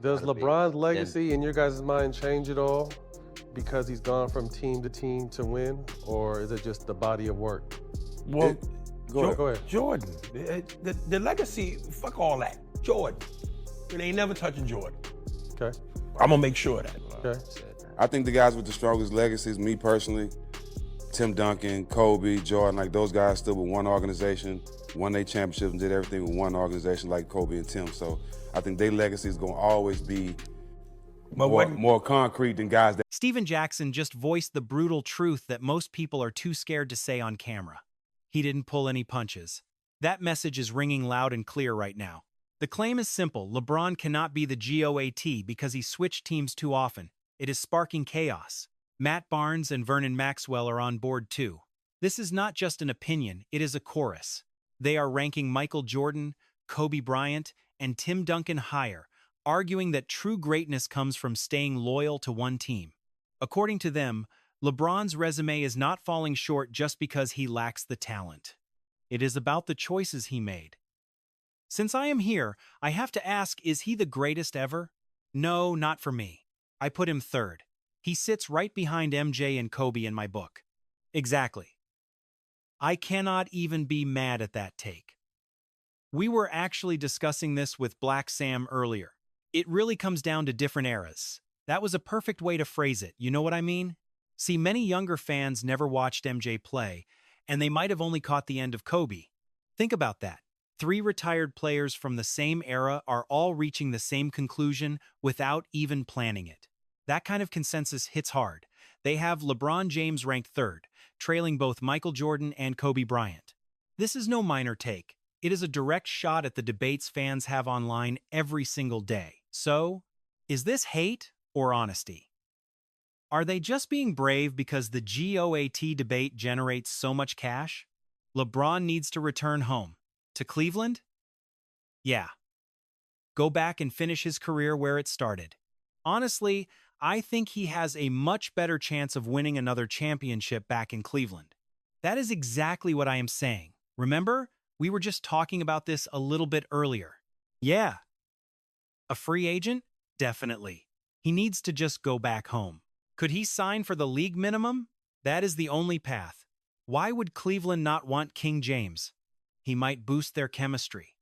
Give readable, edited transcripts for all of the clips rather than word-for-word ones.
Does Gotta be. LeBron's Then legacy, in your guys' mind, change at all because he's gone from team to team to win, or is it just the body of work? Well, Go ahead. Jordan, the legacy, fuck all that. Jordan. It ain't never touching Jordan. Okay. I'm gonna make sure of that. Okay. I think the guys with the strongest legacies, me personally, Tim Duncan, Kobe, Jordan, like those guys stood with one organization, won their championships and did everything with one organization like Kobe and Tim. So I think their legacy is gonna always be more concrete than guys that. Steven Jackson just voiced the brutal truth that most people are too scared to say on camera. He didn't pull any punches. That message is ringing loud and clear right now. The claim is simple: LeBron cannot be the GOAT because he switched teams too often. It is sparking chaos. Matt Barnes and Vernon Maxwell are on board too. This is not just an opinion, it is a chorus. They are ranking Michael Jordan, Kobe Bryant, and Tim Duncan higher, arguing that true greatness comes from staying loyal to one team. According to them, LeBron's resume is not falling short just because he lacks the talent. It is about the choices he made. Since I am here, I have to ask, is he the greatest ever? No, not for me. I put him third. He sits right behind MJ and Kobe in my book. Exactly. I cannot even be mad at that take. We were actually discussing this with Black Sam earlier. It really comes down to different eras. That was a perfect way to phrase it, you know what I mean? See, many younger fans never watched MJ play, and they might have only caught the end of Kobe. Think about that. 3 retired players from the same era are all reaching the same conclusion without even planning it. That kind of consensus hits hard. They have LeBron James ranked third, trailing both Michael Jordan and Kobe Bryant. This is no minor take. It is a direct shot at the debates fans have online every single day. So, is this hate or honesty? Are they just being brave because the GOAT debate generates so much cash? LeBron needs to return home. To Cleveland? Yeah. Go back and finish his career where it started. Honestly, I think he has a much better chance of winning another championship back in Cleveland. That is exactly what I am saying. Remember? We were just talking about this a little bit earlier. Yeah. A free agent? Definitely. He needs to just go back home. Could he sign for the league minimum? That is the only path. Why would Cleveland not want King James? He might boost their chemistry.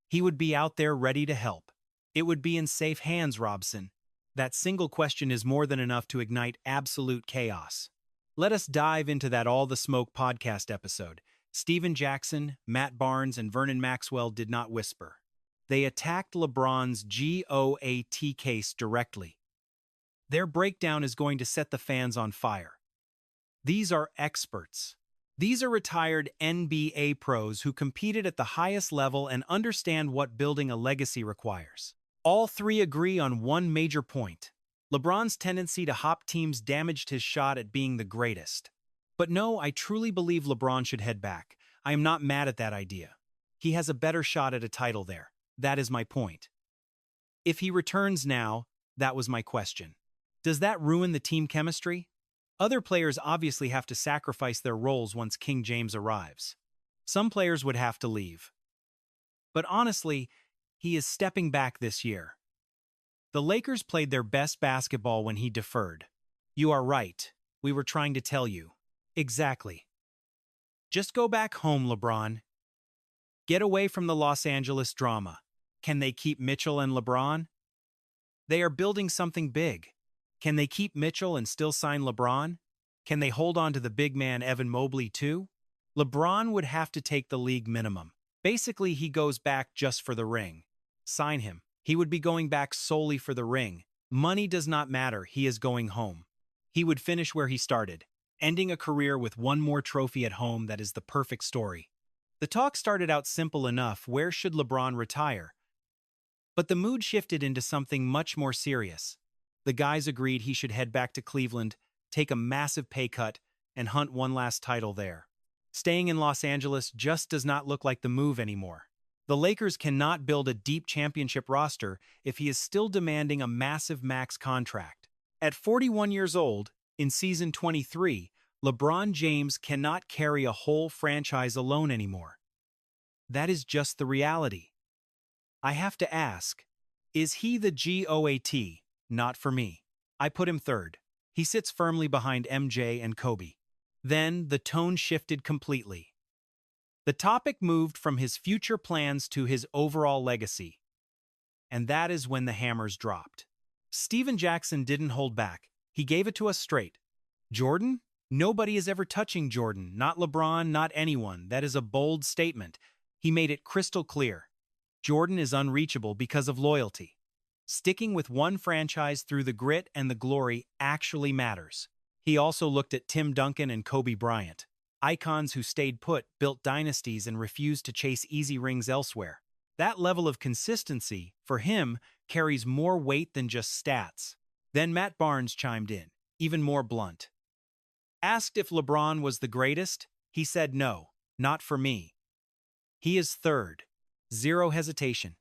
He would be out there ready to help. It would be in safe hands, Robson. That single question is more than enough to ignite absolute chaos. Let us dive into that All the Smoke podcast episode. Steven Jackson, Matt Barnes, and Vernon Maxwell did not whisper. They attacked LeBron's GOAT case directly. Their breakdown is going to set the fans on fire. These are experts. These are retired NBA pros who competed at the highest level and understand what building a legacy requires. All 3 agree on one major point. LeBron's tendency to hop teams damaged his shot at being the greatest. But no, I truly believe LeBron should head back. I am not mad at that idea. He has a better shot at a title there. That is my point. If he returns now, that was my question. Does that ruin the team chemistry? Other players obviously have to sacrifice their roles once King James arrives. Some players would have to leave. But honestly, he is stepping back this year. The Lakers played their best basketball when he deferred. You are right. We were trying to tell you. Exactly. Just go back home, LeBron. Get away from the Los Angeles drama. Can they keep Mitchell and LeBron? They are building something big. Can they keep Mitchell and still sign LeBron? Can they hold on to the big man Evan Mobley too? LeBron would have to take the league minimum. Basically, he goes back just for the ring. Sign him. He would be going back solely for the ring. Money does not matter. He is going home. He would finish where he started, ending a career with one more trophy at home. That is the perfect story. The talk started out simple enough. Where should LeBron retire? But the mood shifted into something much more serious. The guys agreed he should head back to Cleveland, take a massive pay cut, and hunt one last title there. Staying in Los Angeles just does not look like the move anymore. The Lakers cannot build a deep championship roster if he is still demanding a massive max contract. At 41 years old, in season 23, LeBron James cannot carry a whole franchise alone anymore. That is just the reality. I have to ask, Is he the GOAT? Not for me. I put him third. He sits firmly behind MJ and Kobe. Then the tone shifted completely. The topic moved from his future plans to his overall legacy. And that is when the hammers dropped. Steven Jackson didn't hold back. He gave it to us straight. Jordan? Nobody is ever touching Jordan. Not LeBron, not anyone. That is a bold statement. He made it crystal clear. Jordan is unreachable because of loyalty. Sticking with one franchise through the grit and the glory actually matters. He also looked at Tim Duncan and Kobe Bryant. Icons who stayed put, built dynasties, and refused to chase easy rings elsewhere. That level of consistency, for him, carries more weight than just stats. Then Matt Barnes chimed in, even more blunt. Asked if LeBron was the greatest, he said no, not for me. He is third. Zero hesitation.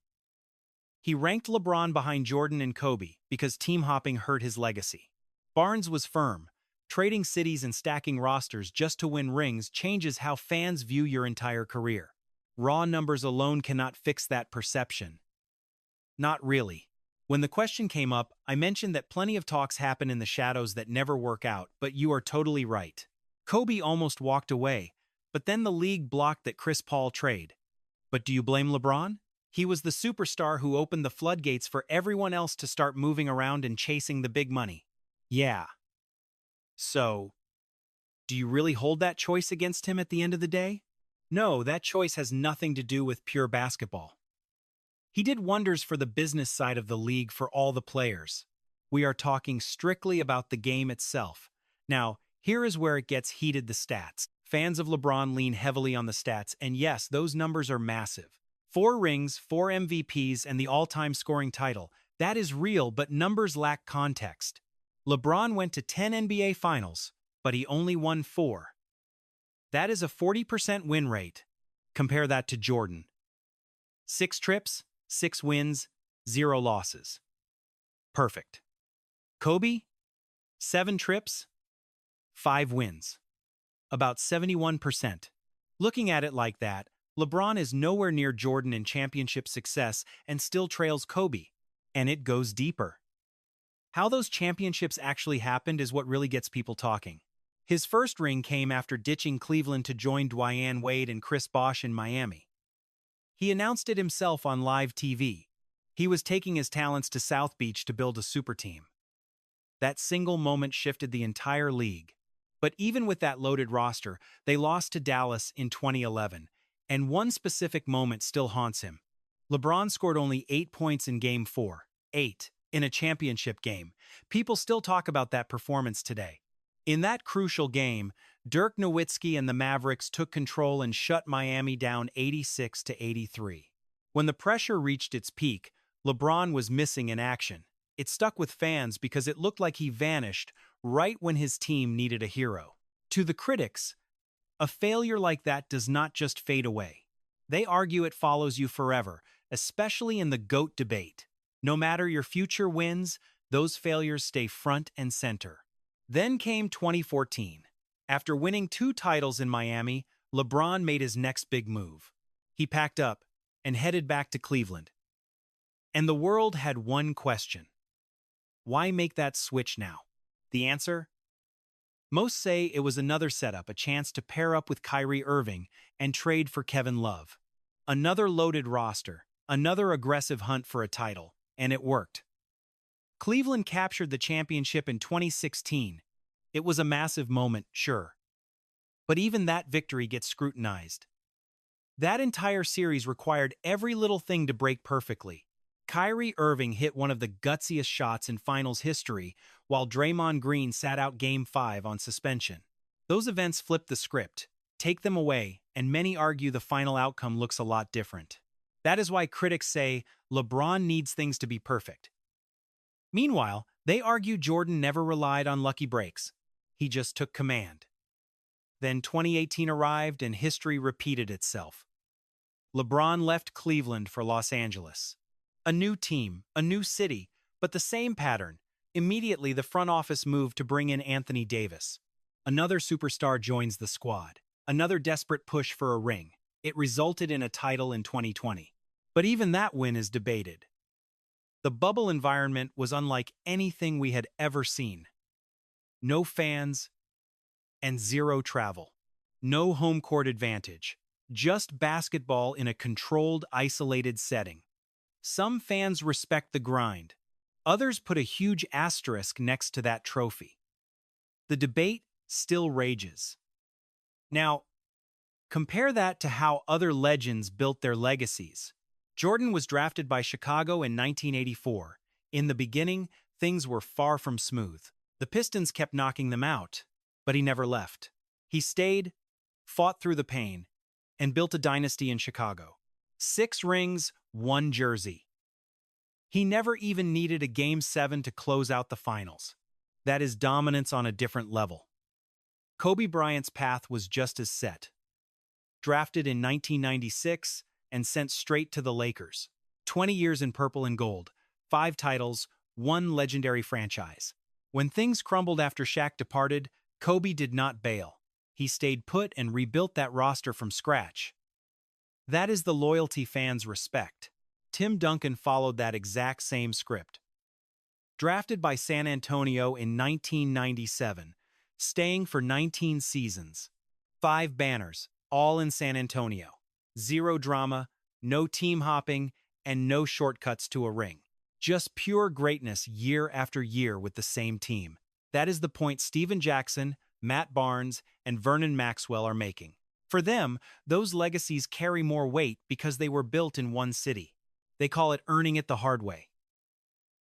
He ranked LeBron behind Jordan and Kobe because team hopping hurt his legacy. Barnes was firm. Trading cities and stacking rosters just to win rings changes how fans view your entire career. Raw numbers alone cannot fix that perception. Not really. When the question came up, I mentioned that plenty of talks happen in the shadows that never work out, but you are totally right. Kobe almost walked away, but then the league blocked that Chris Paul trade. But do you blame LeBron? He was the superstar who opened the floodgates for everyone else to start moving around and chasing the big money. Yeah. So, do you really hold that choice against him at the end of the day? No, that choice has nothing to do with pure basketball. He did wonders for the business side of the league for all the players. We are talking strictly about the game itself. Now, here is where it gets heated: the stats. Fans of LeBron lean heavily on the stats, and yes, those numbers are massive. 4 rings, 4 MVPs, and the all-time scoring title. That is real, but numbers lack context. LeBron went to 10 NBA Finals, but he only won 4. That is a 40% win rate. Compare that to Jordan. 6 trips, 6 wins, 0 losses. Perfect. Kobe? 7 trips, 5 wins. About 71%. Looking at it like that, LeBron is nowhere near Jordan in championship success and still trails Kobe. And it goes deeper. How those championships actually happened is what really gets people talking. His first ring came after ditching Cleveland to join Dwyane Wade and Chris Bosh in Miami. He announced it himself on live TV. He was taking his talents to South Beach to build a super team. That single moment shifted the entire league. But even with that loaded roster, they lost to Dallas in 2011, and one specific moment still haunts him. LeBron scored only 8 points in Game 4. 8. In a championship game. People still talk about that performance today. In that crucial game, Dirk Nowitzki and the Mavericks took control and shut Miami down 86-83. When the pressure reached its peak, LeBron was missing in action. It stuck with fans because it looked like he vanished right when his team needed a hero. To the critics, a failure like that does not just fade away. They argue it follows you forever, especially in the GOAT debate. No matter your future wins, those failures stay front and center. Then came 2014. After winning 2 titles in Miami, LeBron made his next big move. He packed up and headed back to Cleveland. And the world had one question. Why make that switch now? The answer? Most say it was another setup, a chance to pair up with Kyrie Irving and trade for Kevin Love. Another loaded roster, another aggressive hunt for a title, and it worked. Cleveland captured the championship in 2016. It was a massive moment, sure. But even that victory gets scrutinized. That entire series required every little thing to break perfectly. Kyrie Irving hit one of the gutsiest shots in finals history, while Draymond Green sat out Game 5 on suspension. Those events flipped the script, take them away, and many argue the final outcome looks a lot different. That is why critics say LeBron needs things to be perfect. Meanwhile, they argue Jordan never relied on lucky breaks. He just took command. Then 2018 arrived and history repeated itself. LeBron left Cleveland for Los Angeles. A new team, a new city, but the same pattern. Immediately, the front office moved to bring in Anthony Davis. Another superstar joins the squad. Another desperate push for a ring. It resulted in a title in 2020. But even that win is debated. The bubble environment was unlike anything we had ever seen. No fans and zero travel. No home court advantage. Just basketball in a controlled, isolated setting. Some fans respect the grind. Others put a huge asterisk next to that trophy. The debate still rages. Now, compare that to how other legends built their legacies. Jordan was drafted by Chicago in 1984. In the beginning, things were far from smooth. The Pistons kept knocking them out, but he never left. He stayed, fought through the pain, and built a dynasty in Chicago. 6 rings, 1 jersey. He never even needed a Game 7 to close out the finals. That is dominance on a different level. Kobe Bryant's path was just as set. Drafted in 1996 and sent straight to the Lakers. 20 years in purple and gold, 5 titles, 1 legendary franchise. When things crumbled after Shaq departed, Kobe did not bail. He stayed put and rebuilt that roster from scratch. That is the loyalty fans respect. Tim Duncan followed that exact same script. Drafted by San Antonio in 1997, staying for 19 seasons. 5 banners, all in San Antonio. 0 drama, no team hopping, and no shortcuts to a ring. Just pure greatness year after year with the same team. That is the point Stephen Jackson, Matt Barnes, and Vernon Maxwell are making. For them, those legacies carry more weight because they were built in one city. They call it earning it the hard way.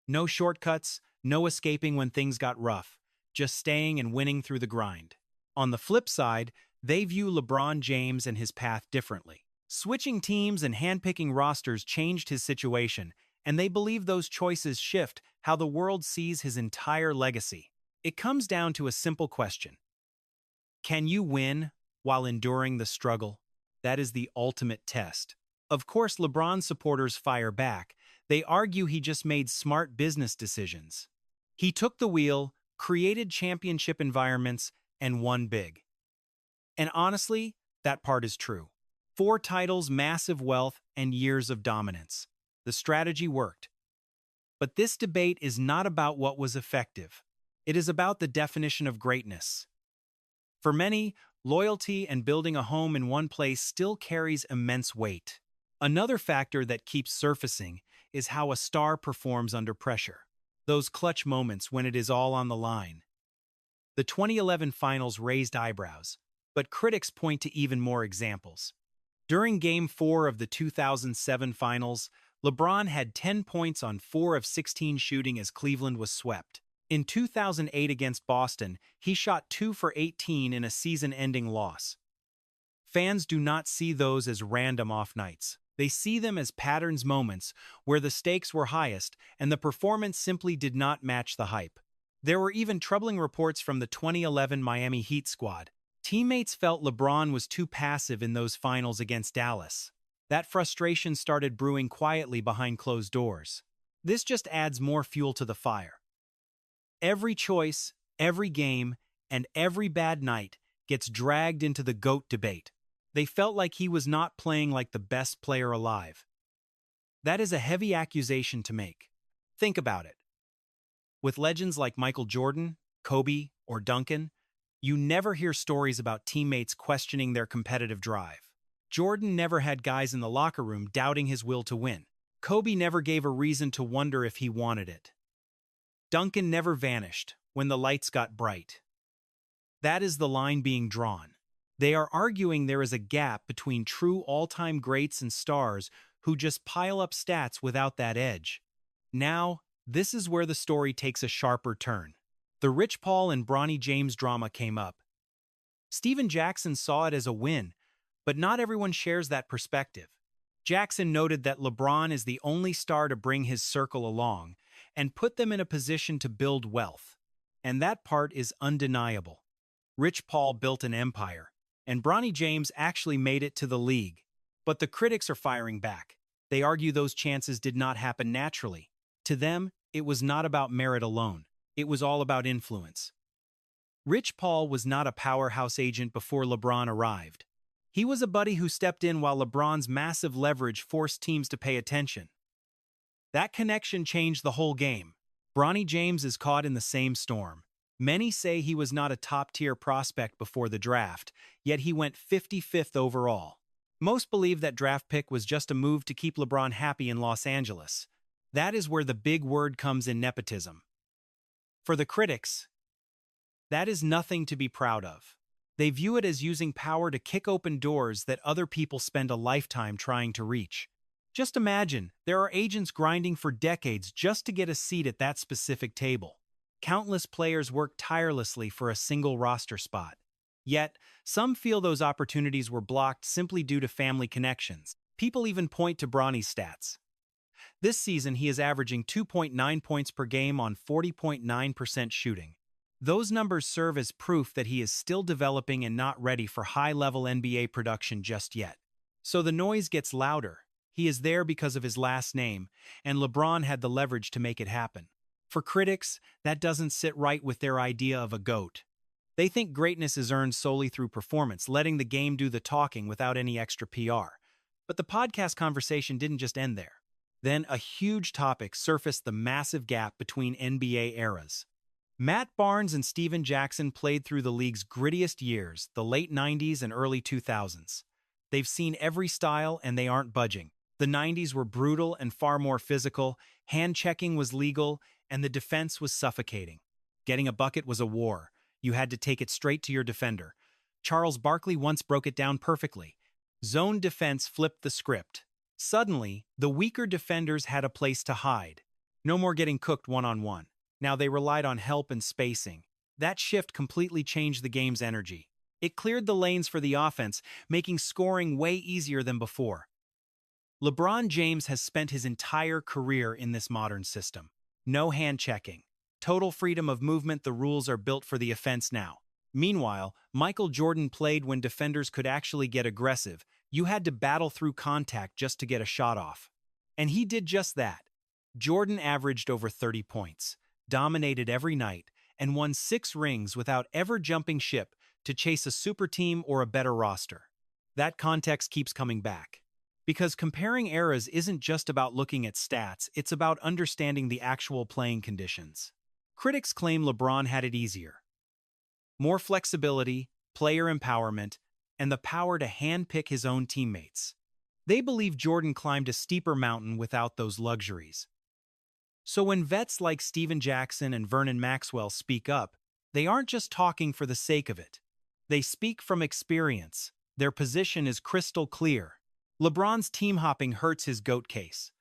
No shortcuts, no escaping when things got rough, just staying and winning through the grind. On the flip side, they view LeBron James and his path differently. Switching teams and handpicking rosters changed his situation, and they believe those choices shift how the world sees his entire legacy. It comes down to a simple question. Can you win while enduring the struggle? That is the ultimate test. Of course, LeBron supporters fire back. They argue he just made smart business decisions. He took the wheel, created championship environments, and won big. And honestly, that part is true. 4 titles, massive wealth, and years of dominance. The strategy worked. But this debate is not about what was effective. It is about the definition of greatness. For many, loyalty and building a home in one place still carries immense weight. Another factor that keeps surfacing is how a star performs under pressure. Those clutch moments when it is all on the line. The 2011 finals raised eyebrows, but critics point to even more examples. During Game 4 of the 2007 finals, LeBron had 10 points on 4 of 16 shooting as Cleveland was swept. In 2008 against Boston, he shot 2 for 18 in a season-ending loss. Fans do not see those as random off nights. They see them as patterns moments where the stakes were highest and the performance simply did not match the hype. There were even troubling reports from the 2011 Miami Heat squad. Teammates felt LeBron was too passive in those finals against Dallas. That frustration started brewing quietly behind closed doors. This just adds more fuel to the fire. Every choice, every game, and every bad night gets dragged into the GOAT debate. They felt like he was not playing like the best player alive. That is a heavy accusation to make. Think about it. With legends like Michael Jordan, Kobe, or Duncan, you never hear stories about teammates questioning their competitive drive. Jordan never had guys in the locker room doubting his will to win. Kobe never gave a reason to wonder if he wanted it. Duncan never vanished when the lights got bright. That is the line being drawn. They are arguing there is a gap between true all-time greats and stars who just pile up stats without that edge. Now, this is where the story takes a sharper turn. The Rich Paul and Bronny James drama came up. Stephen Jackson saw it as a win, but not everyone shares that perspective. Jackson noted that LeBron is the only star to bring his circle along and put them in a position to build wealth. And that part is undeniable. Rich Paul built an empire, and Bronny James actually made it to the league. But the critics are firing back. They argue those chances did not happen naturally. To them, it was not about merit alone. It was all about influence. Rich Paul was not a powerhouse agent before LeBron arrived. He was a buddy who stepped in while LeBron's massive leverage forced teams to pay attention. That connection changed the whole game. Bronny James is caught in the same storm. Many say he was not a top-tier prospect before the draft, yet he went 55th overall. Most believe that draft pick was just a move to keep LeBron happy in Los Angeles. That is where the big word comes in: nepotism. For the critics, that is nothing to be proud of. They view it as using power to kick open doors that other people spend a lifetime trying to reach. Just imagine, there are agents grinding for decades just to get a seat at that specific table. Countless players work tirelessly for a single roster spot. Yet, some feel those opportunities were blocked simply due to family connections. People even point to Bronny's stats. This season, he is averaging 2.9 points per game on 40.9% shooting. Those numbers serve as proof that he is still developing and not ready for high-level NBA production just yet. So the noise gets louder. He is there because of his last name, and LeBron had the leverage to make it happen. For critics, that doesn't sit right with their idea of a GOAT. They think greatness is earned solely through performance, letting the game do the talking without any extra PR. But the podcast conversation didn't just end there. Then a huge topic surfaced: the massive gap between NBA eras. Matt Barnes and Steven Jackson played through the league's grittiest years, the late 90s and early 2000s. They've seen every style and they aren't budging. The 90s were brutal and far more physical, hand-checking was legal, and the defense was suffocating. Getting a bucket was a war. You had to take it straight to your defender. Charles Barkley once broke it down perfectly. Zone defense flipped the script. Suddenly, the weaker defenders had a place to hide. No more getting cooked one-on-one. Now they relied on help and spacing. That shift completely changed the game's energy. It cleared the lanes for the offense, making scoring way easier than before. LeBron James has spent his entire career in this modern system. No hand-checking. Total freedom of movement. The rules are built for the offense now. Meanwhile, Michael Jordan played when defenders could actually get aggressive. You had to battle through contact just to get a shot off. And he did just that. Jordan averaged over 30 points, dominated every night, and won 6 rings without ever jumping ship to chase a super team or a better roster. That context keeps coming back. Because comparing eras isn't just about looking at stats, it's about understanding the actual playing conditions. Critics claim LeBron had it easier. More flexibility, player empowerment, and the power to handpick his own teammates. They believe Jordan climbed a steeper mountain without those luxuries. So when vets like Steven Jackson and Vernon Maxwell speak up, they aren't just talking for the sake of it. They speak from experience. Their position is crystal clear. LeBron's team-hopping hurts his GOAT case.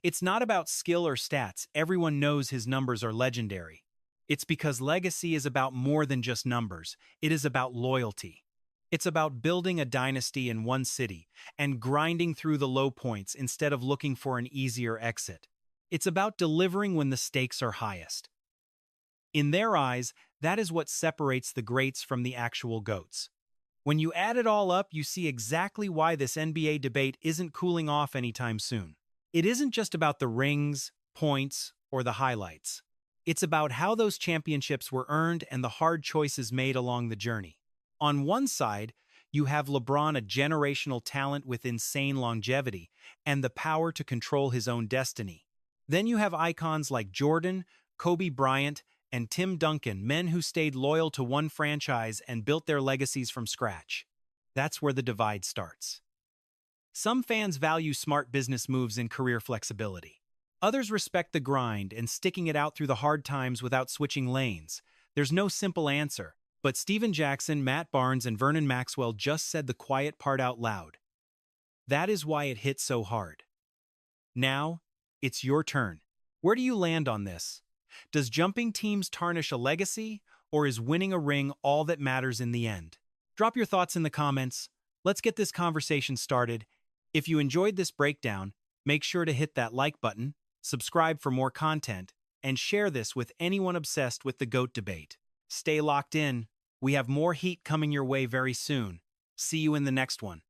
It's not about skill or stats. Everyone knows his numbers are legendary. It's because legacy is about more than just numbers. It is about loyalty. It's about building a dynasty in one city and grinding through the low points instead of looking for an easier exit. It's about delivering when the stakes are highest. In their eyes, that is what separates the greats from the actual GOATs. When you add it all up, you see exactly why this NBA debate isn't cooling off anytime soon. It isn't just about the rings, points, or the highlights. It's about how those championships were earned and the hard choices made along the journey. On one side, you have LeBron, a generational talent with insane longevity and the power to control his own destiny. Then you have icons like Jordan, Kobe Bryant, and Tim Duncan, men who stayed loyal to one franchise and built their legacies from scratch. That's where the divide starts. Some fans value smart business moves and career flexibility. Others respect the grind and sticking it out through the hard times without switching lanes. There's no simple answer, but Steven Jackson, Matt Barnes, and Vernon Maxwell just said the quiet part out loud. That is why it hit so hard. Now, it's your turn. Where do you land on this? Does jumping teams tarnish a legacy, or is winning a ring all that matters in the end? Drop your thoughts in the comments. Let's get this conversation started. If you enjoyed this breakdown, make sure to hit that like button, subscribe for more content, and share this with anyone obsessed with the GOAT debate. Stay locked in. We have more heat coming your way very soon. See you in the next one.